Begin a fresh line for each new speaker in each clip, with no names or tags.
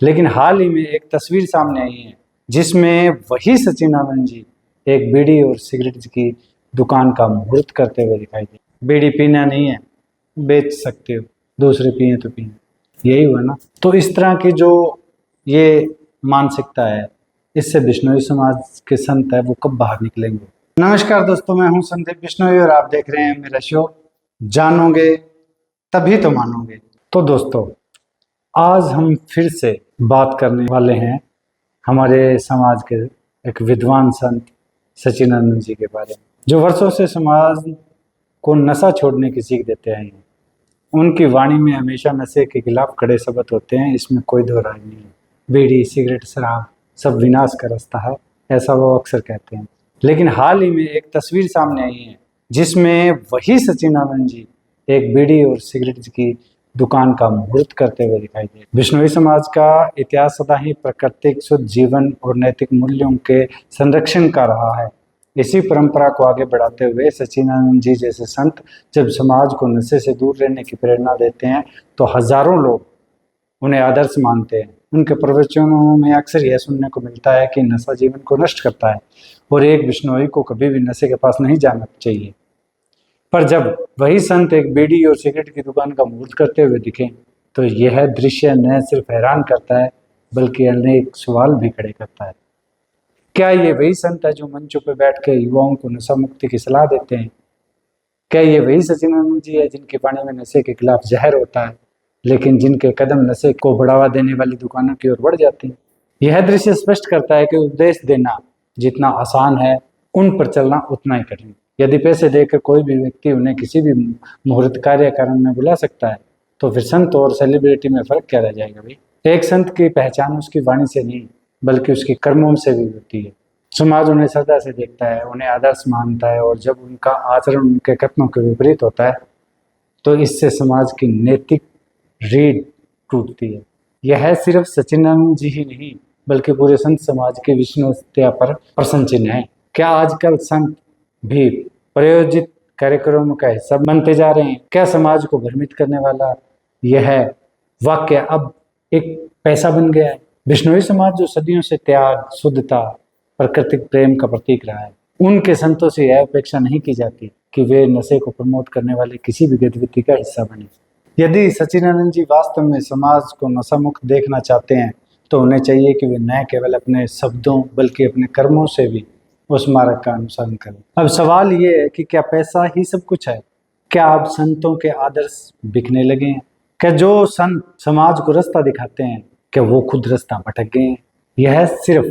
लेकिन हाल ही में एक तस्वीर सामने आई है जिसमें वही सचिनानंद जी एक बीड़ी और सिगरेट की दुकान का मुहूर्त करते हुए दिखाई दे। बीड़ी पीना नहीं है, बेच सकते हो, दूसरे पिए तो पिए, यही हुआ ना। तो इस तरह की जो ये मानसिकता है, इससे बिश्नोई समाज के संत है वो कब बाहर निकलेंगे। नमस्कार दोस्तों, मैं हूं संदीप बिश्नोई और आप देख रहे हैं मेरा शो जानोगे तभी तो मानोगे। तो दोस्तों, आज हम फिर से बात करने वाले हैं हमारे समाज के एक विद्वान संत सचिनानंद जी के बारे में, जो वर्षों से समाज को नशा छोड़ने की सीख देते आए हैं। उनकी वाणी में हमेशा नशे के खिलाफ कड़े शब्द होते हैं, इसमें कोई दो राय नहीं है। बीड़ी, सिगरेट, शराब सब विनाश का रास्ता है, ऐसा वो अक्सर कहते हैं। लेकिन हाल ही में एक तस्वीर सामने आई है जिसमें वही सचिनानंद जी एक बीड़ी और सिगरेट की दुकान का मुहूर्त करते हुए दिखाई दे। बिश्नोई समाज का इतिहास सदा ही प्राकृतिक शुद्ध जीवन और नैतिक मूल्यों के संरक्षण का रहा है। इसी परंपरा को आगे बढ़ाते हुए सचिनानंद जी जैसे संत जब समाज को नशे से दूर रहने की प्रेरणा देते हैं तो हजारों लोग उन्हें आदर्श मानते हैं। उनके प्रवचनों में अक्सर यह सुनने को मिलता है कि नशा जीवन को नष्ट करता है और एक बिश्नोई को कभी भी नशे के पास नहीं जाना चाहिए। पर जब वही संत एक बीड़ी और सिगरेट की दुकान का मुहूर्त करते हुए दिखे तो यह दृश्य न सिर्फ हैरान करता है बल्कि अनेक सवाल भी खड़े करता है। क्या ये वही संत है जो मंचों पर बैठ कर युवाओं को नशा मुक्ति की सलाह देते हैं? क्या ये वही सचिनानंद जी है जिनके पानी में नशे के खिलाफ जहर होता है लेकिन जिनके कदम नशे को बढ़ावा देने वाली दुकानों की ओर बढ़ जाते हैं? यह दृश्य स्पष्ट करता है कि उपदेश देना जितना आसान है, उन पर चलना उतना ही कठिन। यदि पैसे देकर कोई भी व्यक्ति उन्हें किसी भी मुहूर्त कार्य कारण में बुला सकता है तो फिर संत और सेलिब्रिटी में फर्क क्या रह जाएगा भाई। एक संत की पहचान उसकी वाणी से नहीं बल्कि उसके कर्मों से भी होती है। समाज उन्हें श्रद्धा से देखता है, उन्हें आदर्श मानता है और जब उनका आचरण उनके कर्मों के विपरीत होता है तो इससे समाज की नैतिक रीढ़ टूटती है। यह सिर्फ सचिनानंद जी ही नहीं बल्कि पूरे संत समाज की विष्णुता पर प्रश्न चिन्ह है। क्या आजकल संत भी प्रायोजित कार्यक्रमों का हिस्सा बनते जा रहे हैं? क्या समाज को भ्रमित करने वाला यह वाक्य अब एक पैसा बन गया है? बिश्नोई समाज जो सदियों से त्याग, शुद्धता, प्राकृतिक प्रेम का प्रतीक रहा है, उनके संतों से यह अपेक्षा नहीं की जाती कि वे नशे को प्रमोट करने वाले किसी भी गतिविधि का हिस्सा बने। यदि सचिनानंद जी वास्तव में समाज को नशा मुक्त देखना चाहते हैं तो उन्हें चाहिए कि वे न केवल अपने शब्दों बल्कि अपने कर्मों से भी उस मार्ग का अनुसरण करें। अब सवाल ये है कि क्या पैसा ही सब कुछ है? क्या अब संतों के आदर्श बिकने लगे हैं? क्या जो संत समाज को रास्ता दिखाते हैं क्या वो खुद रास्ता भटक गए हैं? यह सिर्फ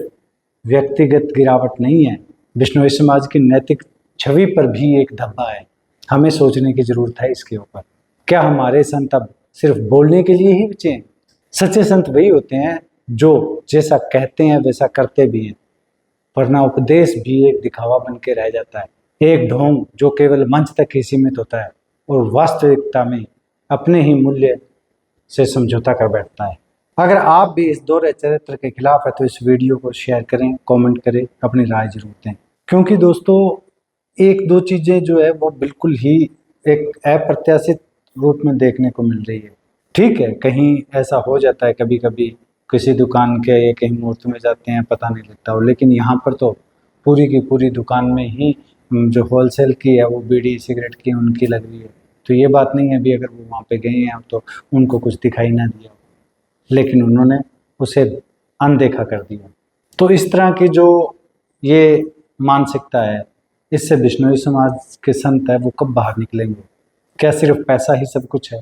व्यक्तिगत गिरावट नहीं है, बिश्नोई समाज की नैतिक छवि पर भी एक धब्बा है। हमें सोचने की जरूरत है इसके ऊपर। क्या हमारे संत अब सिर्फ बोलने के लिए ही बचे हैं? सच्चे संत वही होते हैं जो जैसा कहते हैं वैसा करते भी हैं, वरना उपदेश भी एक दिखावा बन के रह जाता है। एक ढोंग जो केवल मंच तक ही सीमित होता है और वास्तविकता में अपने ही मूल्य से समझौता कर बैठता है। अगर आप भी इस दोहरे चरित्र के खिलाफ है तो इस वीडियो को शेयर करें, कमेंट करें, अपनी राय जरूर दें। क्योंकि दोस्तों, एक दो चीज़ें जो है वो बिल्कुल ही एक अप्रत्याशित रूप में देखने को मिल रही है। ठीक है, कहीं ऐसा हो जाता है, कभी कभी किसी दुकान के या कहीं मुहूर्त में जाते हैं पता नहीं लगता हो, लेकिन यहाँ पर तो पूरी की पूरी दुकान में ही जो होलसेल की है वो बीड़ी सिगरेट की उनकी लग रही है। तो ये बात नहीं है अभी अगर वो वहाँ पे गए हैं तो उनको कुछ दिखाई ना दिया, लेकिन उन्होंने उसे अनदेखा कर दिया। तो इस तरह की जो ये मानसिकता है, इससे बिश्नोई समाज के संत है वो कब बाहर निकलेंगे? क्या सिर्फ पैसा ही सब कुछ है?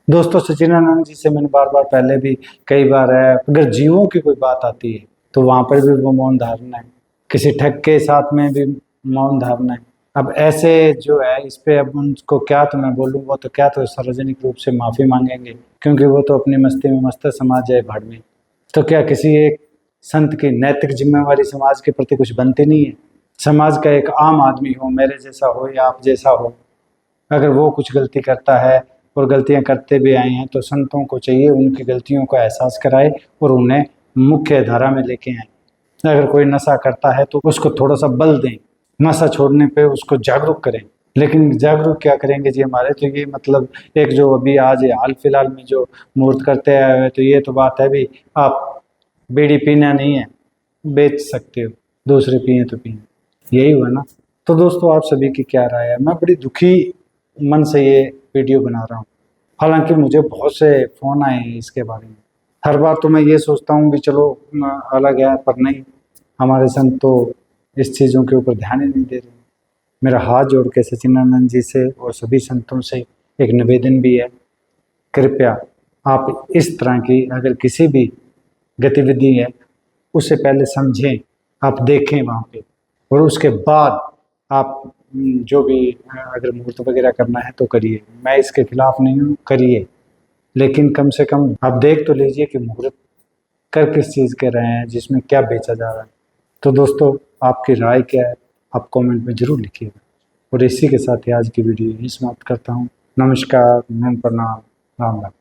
दोस्तों, सचिनानंद जी से मैंने बार बार पहले भी कई बार है, अगर जीवों की कोई बात आती है तो वहाँ पर भी वो मौन धारणा है, किसी ठग के साथ में भी मौन धारणा है। अब ऐसे जो है इस पे अब उनको क्या तो मैं बोलूँ, वो तो क्या तो सार्वजनिक रूप से माफ़ी मांगेंगे क्योंकि वो तो अपनी मस्ती में मस्त है, समाज जाए भाड़ में। तो क्या किसी एक संत की नैतिक जिम्मेवारी समाज के प्रति कुछ बनती नहीं है? समाज का एक आम आदमी हो, मेरे जैसा हो या आप जैसा हो, अगर वो कुछ गलती करता है और गलतियां करते भी आए हैं तो संतों को चाहिए उनकी गलतियों का एहसास कराए और उन्हें मुख्य धारा में लेके आए। अगर कोई नशा करता है तो उसको थोड़ा सा बल दें, नशा छोड़ने पे उसको जागरूक करें। लेकिन जागरूक क्या करेंगे जी हमारे, तो ये मतलब एक जो अभी आज हाल फिलहाल में जो मुहूर्त करते आए हुए, तो ये तो बात है भी आप बीड़ी पीना नहीं है, बेच सकते हो, दूसरे पिए तो पिए, यही हुआ ना। तो दोस्तों आप सभी की क्या राय है? मैं बड़ी दुखी मन से ये वीडियो बना रहा हूँ। हालांकि मुझे बहुत से फ़ोन आए हैं इसके बारे में। हर बार तो मैं ये सोचता हूँ कि चलो अलग है, पर नहीं, हमारे संत तो इस चीज़ों के ऊपर ध्यान ही नहीं दे रहे। मेरा हाथ जोड़ के सच्चिदानंद जी से और सभी संतों से एक निवेदन भी है, कृपया आप इस तरह की अगर किसी भी गतिविधि है उससे पहले समझें, आप देखें वहाँ पे, और उसके बाद आप जो भी अगर मुहूर्त वगैरह करना है तो करिए। मैं इसके खिलाफ नहीं हूँ, करिए, लेकिन कम से कम आप देख तो लीजिए कि मुहूर्त कर किस चीज़ के रहे हैं, जिसमें क्या बेचा जा रहा है। तो दोस्तों आपकी राय क्या है, आप कमेंट में ज़रूर लिखिएगा। और इसी के साथ ही आज की वीडियो यही समाप्त करता हूँ। नमस्कार, प्रणाम, राम राम।